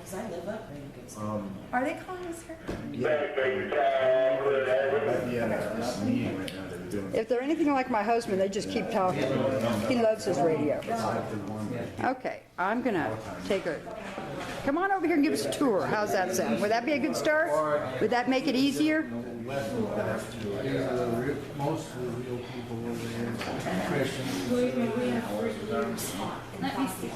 because I live up there. Are they calling us here? If they're anything like my husband, they just keep talking. He loves his radio. Okay, I'm gonna take a, come on over here and give us a tour. How's that sound? Would that be a good start? Would that make it easier? Most of the real people over here, Christians. Let me see.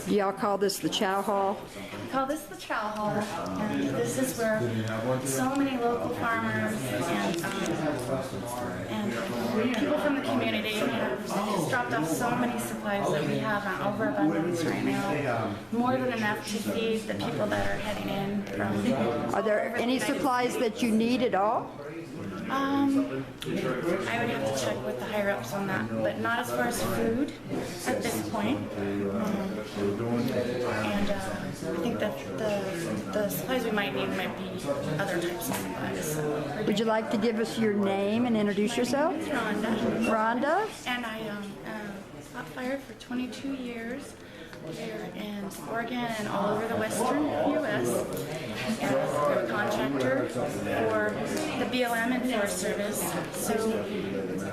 Do y'all call this the chow hall? We call this the chow hall, and this is where so many local farmers and people from the community have just dropped off so many supplies that we have an overabundance right now. More than enough to feed the people that are heading in from. Are there any supplies that you need at all? I would have to check with the higher ups on that, but not as far as food at this point. And I think that the supplies we might need might be other types of supplies. Would you like to give us your name and introduce yourself? Rhonda. Rhonda? And I fought fire for 22 years here in Oregon and all over the western U.S. as a contractor for the BLM and Forest Service. So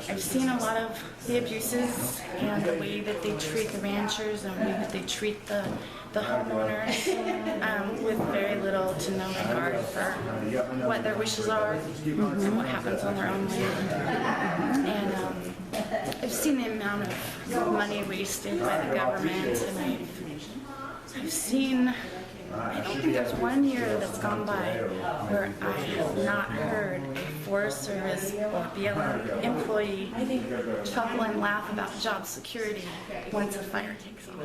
I've seen a lot of the abuses and the way that they treat the ranchers and the way that they treat the homeowners with very little to no regard for what their wishes are and what happens on their own land. And I've seen the amount of money wasted by the government, and I've seen, I don't think there's 1 year that's gone by where I have not heard a Forest Service or BLM employee chuckle and laugh about job security once a fire takes off.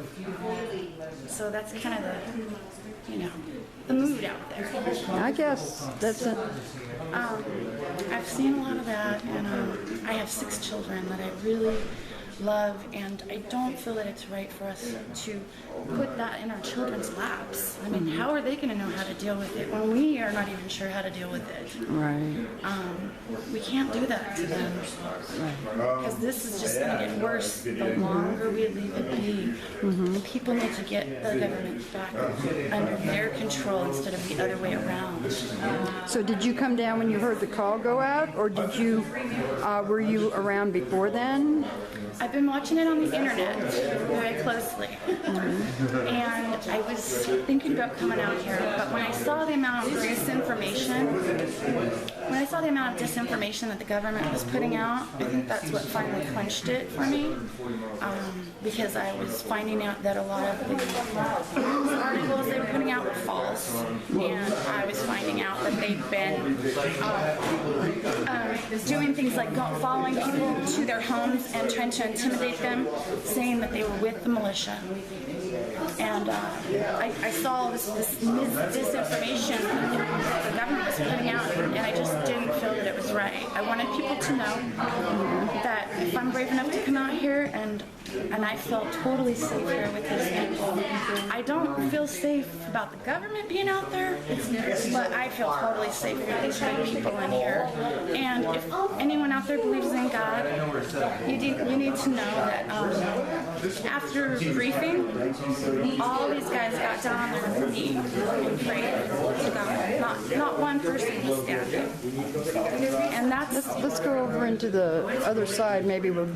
So that's kind of the mood out there. I guess that's it. I've seen a lot of that, and I have 6 children that I really love, and I don't feel that it's right for us to put that in our children's laps. I mean, how are they going to know how to deal with it when we are not even sure how to deal with it? Right. We can't do that to them, because this is just going to get worse the longer we leave it be. The people need to get the government back under their control instead of the other way around. So did you come down when you heard the call go out, or did you, were you around before then? I've been watching it on the internet very closely, and I was thinking about coming out here, but when I saw the amount of disinformation that the government was putting out, I think that's what finally clinched it for me, because I was finding out that a lot of the news articles they were putting out were false, and I was finding out that they've been doing things like following people to their homes and trying to intimidate them, saying that they were with the militia. And I saw this disinformation that the government was putting out, and I just didn't feel that it was right. I wanted people to know that if I'm brave enough to come out here and I felt totally safe here with these people. I don't feel safe about the government being out there, but I feel totally safe with these good people in here. And if anyone out there believes in God, you need to know that after briefing, all these guys got down on their knees and prayed to God. Not one person was standing. And that's... Let's go over into the other side. Maybe we'll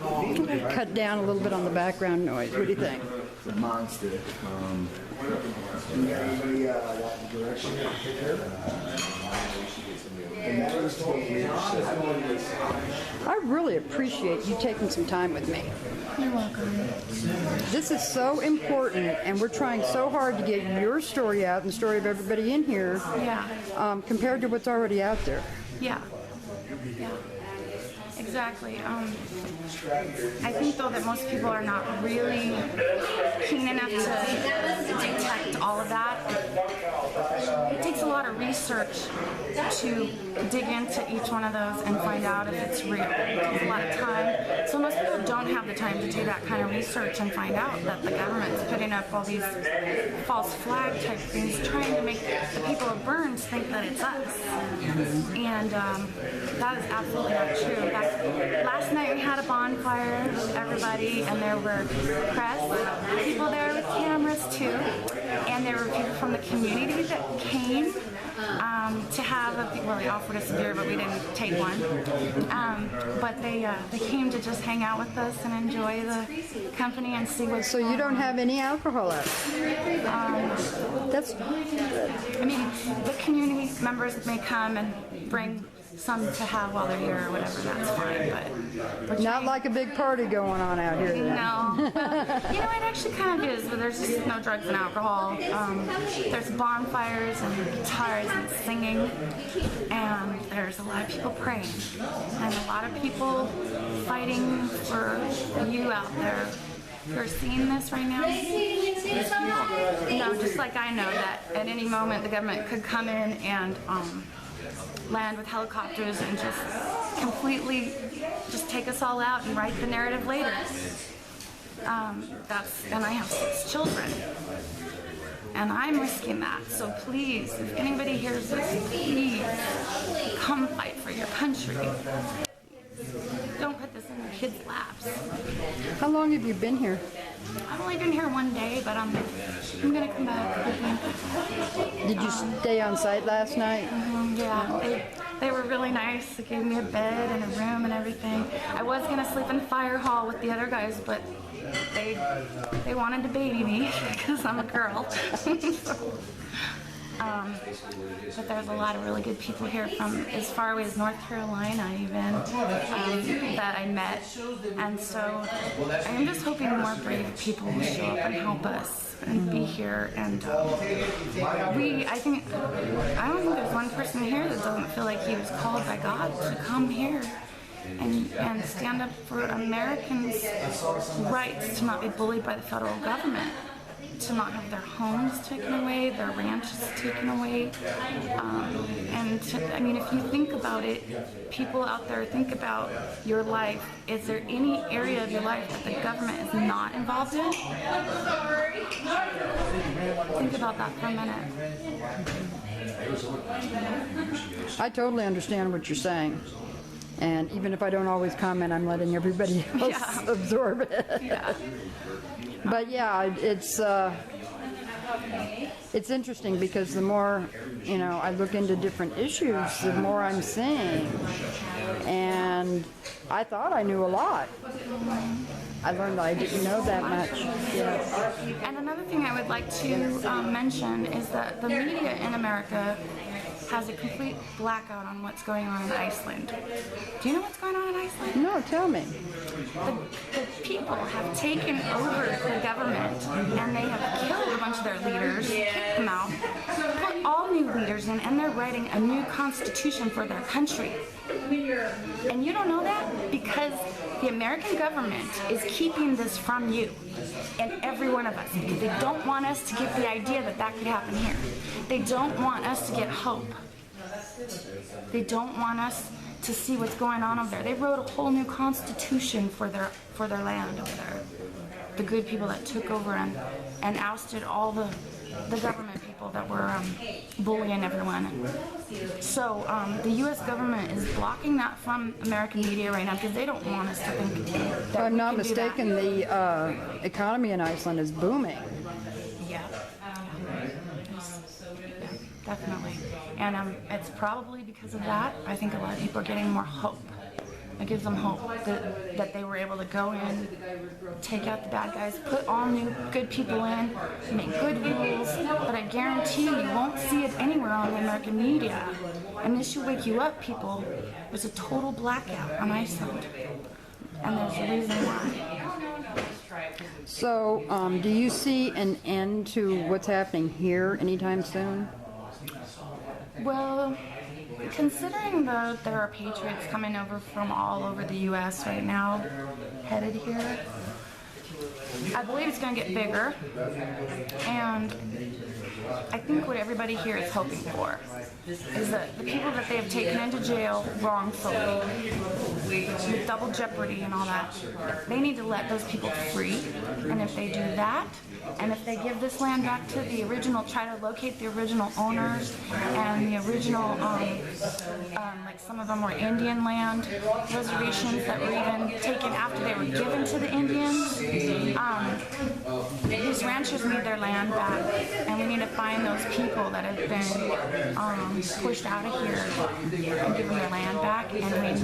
cut down a little bit on the background noise. What do you think? The monster. That direction. I really appreciate you taking some time with me. You're welcome. This is so important, and we're trying so hard to get your story out and the story of everybody in here, compared to what's already out there. Yeah. Exactly. I think, though, that most people are not really keen enough to detect all of that. It takes a lot of research to dig into each one of those and find out if it's real. It takes a lot of time. So most people don't have the time to do that kind of research and find out that the government's putting up all these false flag type things, trying to make the people of Burns think that it's us. And that is absolutely not true. Last night we had a bonfire with everybody, and there were press people there with cameras too, and there were people from the community that came to have well, they offered us a beer, but we didn't take one. But they came to just hang out with us and enjoy the company and see what's So you don't have any alcohol left? That's I mean, the community members may come and bring some to have while they're here or whatever, that's fine, but not like a big party going on out here then. no. Well, it actually kind of is, but there's just no drugs and alcohol. There's bonfires and guitars and singing, and there's a lot of people praying, and a lot of people fighting for you out there. You're seeing this right now? Just like I know that at any moment the government could come in and land with helicopters and just completely just take us all out and write the narrative later. And I have 6 children. And I'm risking that. So please, if anybody hears this, please come fight for your country. Don't put this in your kids' laps. How long have you been here? I've only been here one day, but I'm gonna come back, I think. Did you stay on site last night? Yeah, they were really nice. They gave me a bed and a room and everything. I was gonna sleep in the fire hall with the other guys, but they wanted to baby me because I'm a girl. But there's a lot of really good people here from as far away as North Carolina even that I met, and so I'm just hoping more brave people will show up and help us and be here. And I don't think there's one person here that doesn't feel like he was called by God to come here and stand up for Americans' rights to not be bullied by the federal government, to not have their homes taken away, their ranches taken away. If you think about it, people out there, think about your life. Is there any area of your life that the government is not involved in? Think about that for a minute. I totally understand what you're saying. And even if I don't always comment, I'm letting everybody else absorb it. Yeah. But yeah, it's interesting because the more, I look into different issues, the more I'm seeing. And I thought I knew a lot. I learned I didn't know that much. Yes. And another thing I would like to mention is that the media in America has a complete blackout on what's going on in Iceland. Do you know what's going on in Iceland? No, tell me. The people have taken over the government and they have killed a bunch of their leaders, kicked them out, put all new leaders in, and they're writing a new constitution for their country. And you don't know that because the American government is keeping this from you and every one of us because they don't want us to get the idea that that could happen here. They don't want us to get hope. They don't want us to see what's going on over there. They wrote a whole new constitution for their land over there. The good people that took over and ousted all the government people that were bullying everyone. So the U.S. government is blocking that from American media right now because they don't want us to think that If I'm not we can do that. mistaken, the economy in Iceland is booming. Yeah. Definitely. And it's probably because of that. I think a lot of people are getting more hope. It gives them hope that they were able to go in, take out the bad guys, put all new good people in, make good rules. But I guarantee you won't see it anywhere on the American media. And this should wake you up, people. There's a total blackout on Iceland. And there's a reason why. So, do you see an end to what's happening here anytime soon? Well, considering there are patriots coming over from all over the U.S. right now, headed here, I believe it's going to get bigger. And I think what everybody here is hoping for is that the people that they have taken into jail wrongfully, with double jeopardy and all that, they need to let those people free. And if they do that, And if they give this land back to the original, try to locate the original owners and the original, like some of them were Indian land reservations that were even taken after they were given to the Indians. These ranchers need their land back, and we need to find those people that have been pushed out of here and give them their land back. And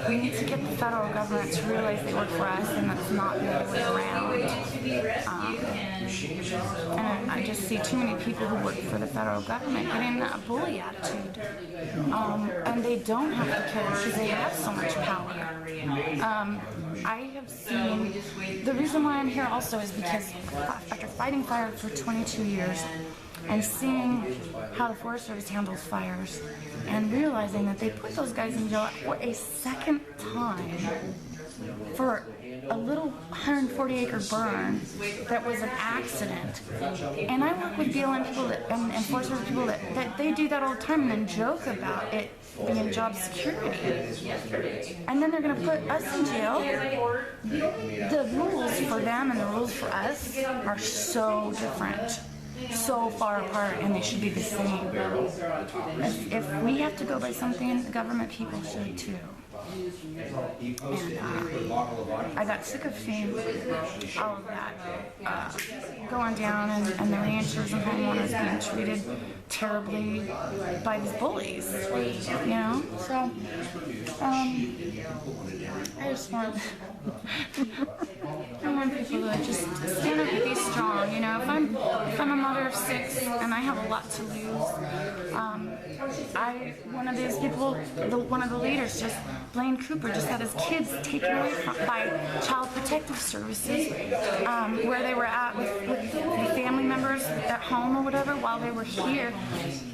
we need to get the federal government to realize they work for us, and that's not the other way around. And I just see too many people who work for the federal government getting a bully attitude, and they don't have to care because they have so much power. I have seen, the reason why I'm here also is because after fighting fire for 22 years and seeing how the Forest Service handles fires and realizing that they put those guys in jail for a second time for a little 140-acre burn that was an accident. And I work with BLM people and Forest Service people that they do that all the time and then joke about it being job security. And then they're going to put us in jail. The rules for them and the rules for us are so different, so far apart, and they should be the same. If we have to go by something, the government people should too. And I got sick of seeing all of that going down, and the ranchers and homeowners being treated terribly by these bullies, you know? So, I just want I want people to just stand up and be strong, you know? If I'm a mother of 6 and I have a lot to lose, one of these people, one of the leaders, just Blaine Cooper, just had his kids taken away by Child Protective Services, where they were at with the family members at home or whatever. While they were here,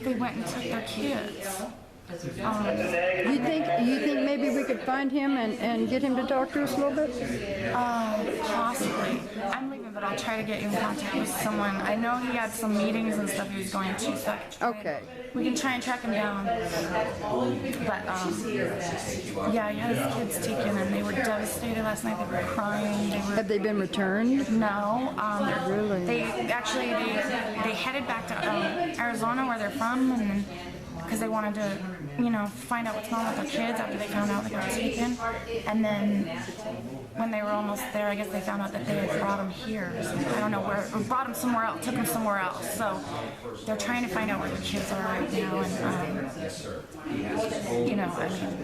they went and took their kids. You think maybe we could find him and get him to talk to us a little bit? Possibly. I'm leaving, but I'll try to get you in contact with someone. I know he had some meetings and stuff he was going to, so okay. We can try and track him down. But, yeah, he had his kids taken, and they were devastated last night. They were crying. Have they been returned? No. Really? They headed back to Arizona, where they're from, and because they wanted to, you know, find out what's going on with their kids after they found out they got taken. And then when they were almost there, I guess they found out that they had brought them here. So I don't know where, or brought them somewhere else, took them somewhere else. So they're trying to find out where their kids are right now. And, you know, I mean,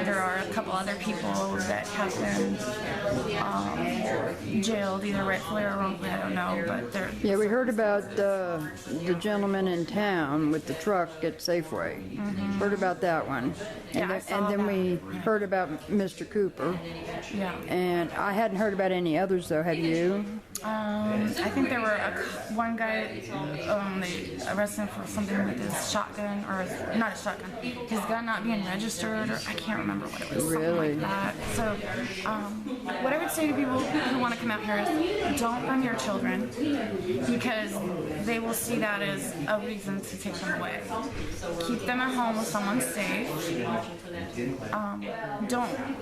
there are a couple other people that have been jailed, either rightfully or wrongfully, I don't know. But they're... Yeah, we heard about the gentleman in town with the truck at Safeway. Heard about that one. Yeah, And then we heard about Mr. Cooper. Yeah. And I hadn't heard about any others, though. Have you? I think there were one guy, they arrested him for something with his shotgun, or not his shotgun, his gun not being registered, or I can't remember what it was, Really? something like that. So, what I would say to people who want to come out here is don't bring your children, because they will see that as a reason to take them away. Keep them at home with someone safe.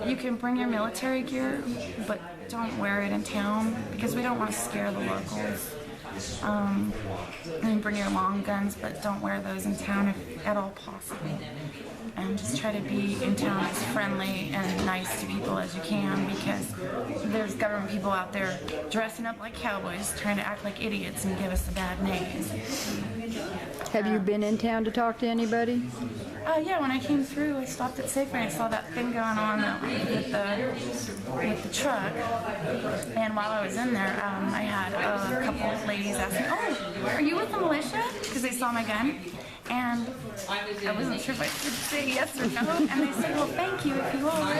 You can bring your military gear, but don't wear it in town, because we don't want to scare the locals. And bring your long guns, but don't wear those in town if at all possible. And just try to be in town as friendly and nice to people as you can, because there's government people out there dressing up like cowboys, trying to act like idiots and give us a bad name. Have you been in town to talk to anybody? Yeah, when I came through, I stopped at Safeway and I saw that thing going on with the truck. And while I was in there, I had a couple of ladies ask me, "Oh, are you with the militia?" Because they saw my gun. And I wasn't sure if I should say yes or no. And they said, "Well, thank you if you are."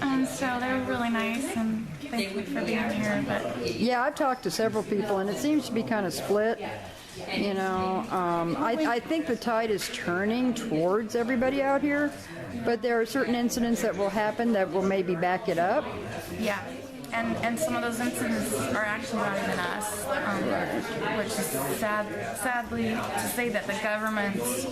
And so they were really nice, and thank you for being here. But Yeah, I've talked to several people, and it seems to be kind of split. You know, I think the tide is turning towards everybody out here, but there are certain incidents that will happen that will maybe back it up. yeah. And some of those incidents are actually not even us, which is sadly to say that the government's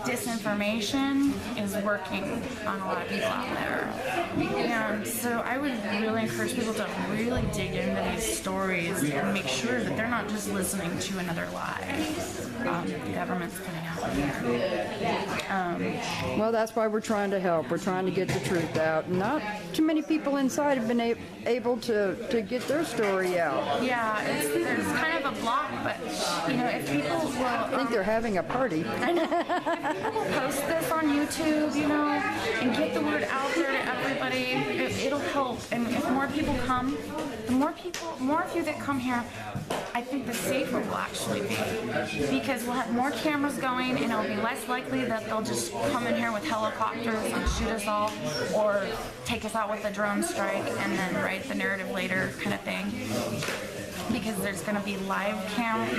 disinformation is working on a lot of people out there. And so I would really encourage people to really dig into these stories and make sure that they're not just listening to another lie the government's putting out there. Well, that's why we're trying to help. We're trying to get the truth out. Not too many people inside have been able to get their story out. Yeah, there's kind of a block, but if people will, I think they're having a party. I know. If people will post this on YouTube, and get the word out there to everybody, it'll help. And if more people come, the more of you that come here, I think the safer we'll actually be. Because we'll have more cameras going, and it'll be less likely that they'll just come in here with helicopters and shoot us all, or take us out with a drone strike and then write the narrative later kind of thing. Because there's going to be live cameras,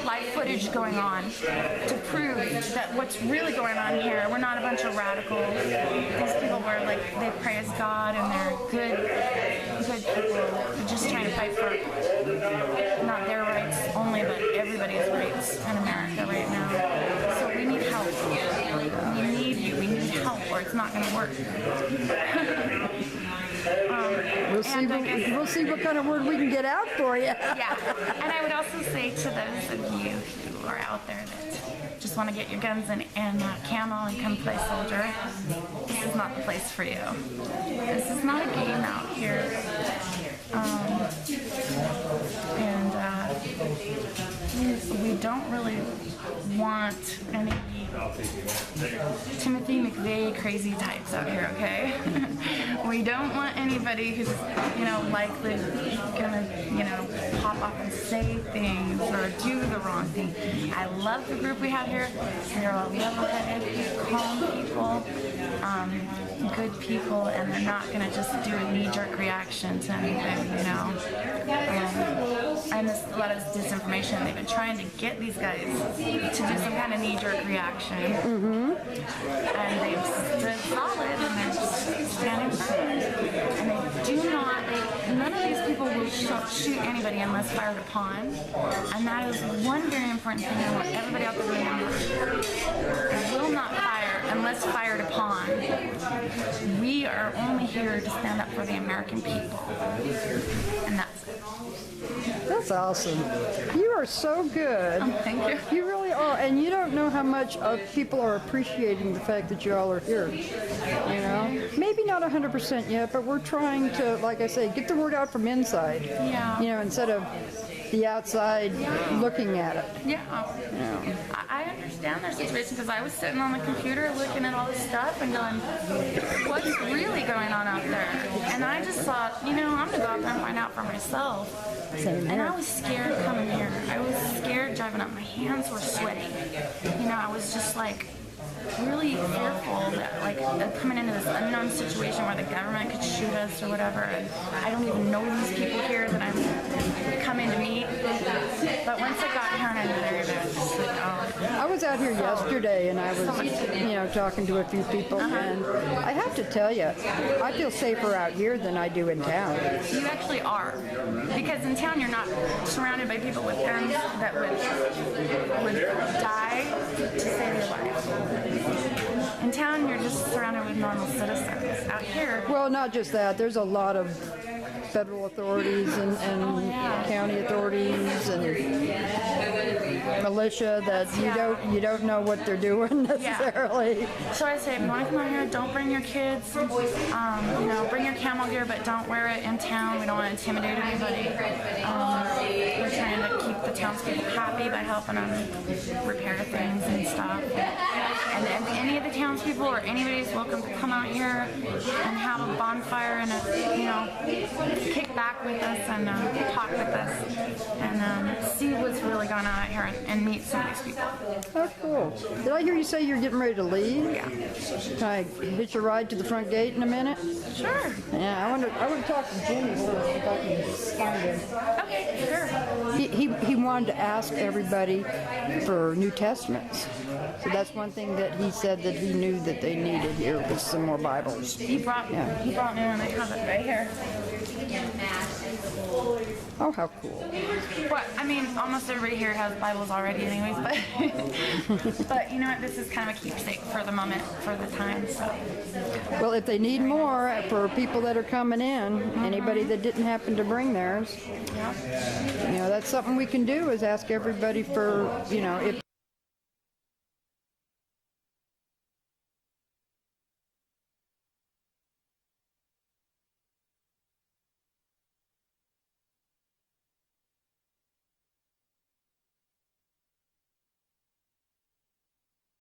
live footage going on to prove that what's really going on here. We're not a bunch of radicals. These people were they praise God and they're good people. They're just trying to fight for not their rights only, but everybody's rights in America right now. So we need help. We need you. We need help, or it's not going to work. We'll see what kind of word we can get out for you. Yeah, and I would also say to those of you who are out there that just want to get your guns and camo and come play soldier, this is not the place for you. This is not a game out here. We don't really want any Timothy McVeigh crazy types out here, okay? We don't want anybody who's, likely gonna, pop up and say things or do the wrong thing. I love the group we have here. They're all level-headed, calm people, good people, and they're not gonna just do a knee-jerk reaction to anything, and a lot of this disinformation, they've been trying to get these guys to do some kind of knee-jerk reaction. And they've stood solid and they're just standing firm. And they do not, none of these people will shoot anybody unless fired upon. And that is one very important thing I want everybody out there to remember. They will not fire unless fired upon. We are only here to stand up for the American people. And that's it. That's awesome. You are so good. Oh, thank you. You really are. And you don't know how much people are appreciating the fact that you all are here. Maybe not 100% yet, but we're trying to, like I say, get the word out from inside. Yeah. Instead of the outside looking at it. Yeah. I understand their situation because I was sitting on the computer looking at all this stuff and going, what's really going on out there? And I just thought, I'm going to go out there and find out for myself. And I was scared coming here. I was scared driving up. My hands were sweaty. I was just really fearful that coming into this unknown situation where the government could shoot us or whatever. And I don't even know these people here that I'm coming to meet. But once I got here and I knew they were there, I was just I was out here yesterday and I was, talking to a few people, and I have to tell you, I feel safer out here than I do in town. You actually are. Because in town you're not surrounded by people with guns that would die to save their life. In town you're just surrounded with normal citizens. Out here... Well, not just that. There's a lot of federal authorities and county authorities and militia that you don't know what they're doing necessarily. Yeah. So I say, if you want to come out here, don't bring your kids. Bring your camel gear, but don't wear it in town. We don't want to intimidate anybody. We're trying to keep the townspeople happy by helping them repair things and stuff. And if any of the townspeople or anybody's welcome to come out here and have a bonfire and kick back with us and talk with us and see what's really going on out here and meet some of these people. Oh, cool. Did I hear you say you're getting ready to leave? Yeah. Can I hitch a ride to the front gate in a minute? Sure. Yeah, I want to talk to Jimmy first if I can find him. Okay, sure. He wanted to ask everybody for New Testaments. So that's one thing that he said that he knew that they needed here was some more Bibles. He brought me one. I have it right here. Oh, how cool. Well, I mean, almost everybody here has Bibles already anyways, but but you know what, this is kind of a keepsake for the moment, for the time, so. Well, if they need more for people that are coming in, anybody that didn't happen to bring theirs, Yeah. you know, that's something we can do is ask everybody for, you know, if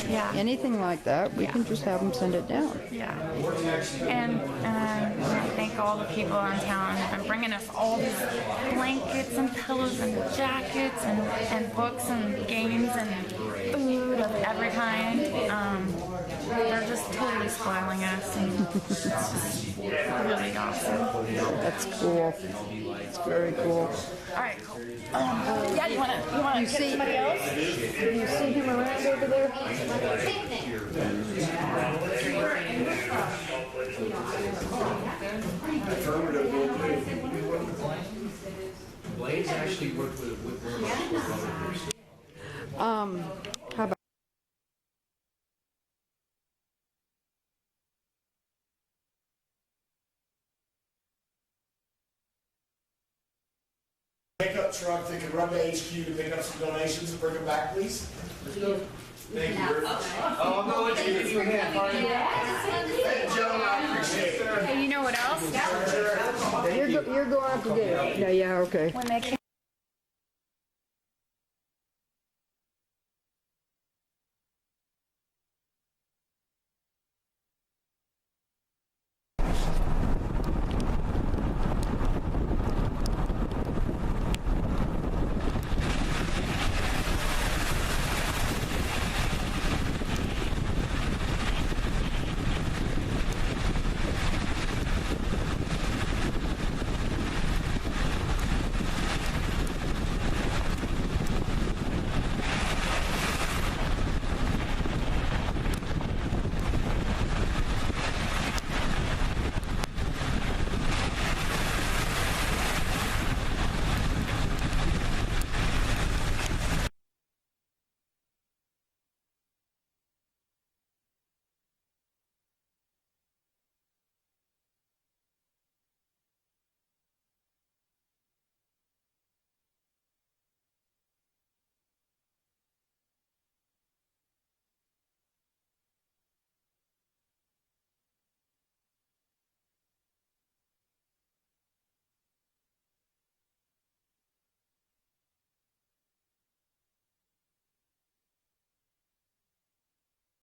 Yeah. anything like that, we can just have them send it down. Yeah. And I thank all the people in town who've been bringing us all these blankets and pillows and jackets and books and games and food of every kind. They're just totally spoiling us, and it's just really awesome. That's cool. It's very cool. All right, cool. Yeah, you wanna get see- somebody else? You see him around over there? Blaze actually worked with one of our brothers. How about Pickup truck that could run to HQ to pick up some donations and bring them back, please. Thank you very much. Oh, I'm gonna let you get your hand. Hey, Joe, I appreciate it. Hey, you know what else? you're going up to get it? Yeah, okay. When they came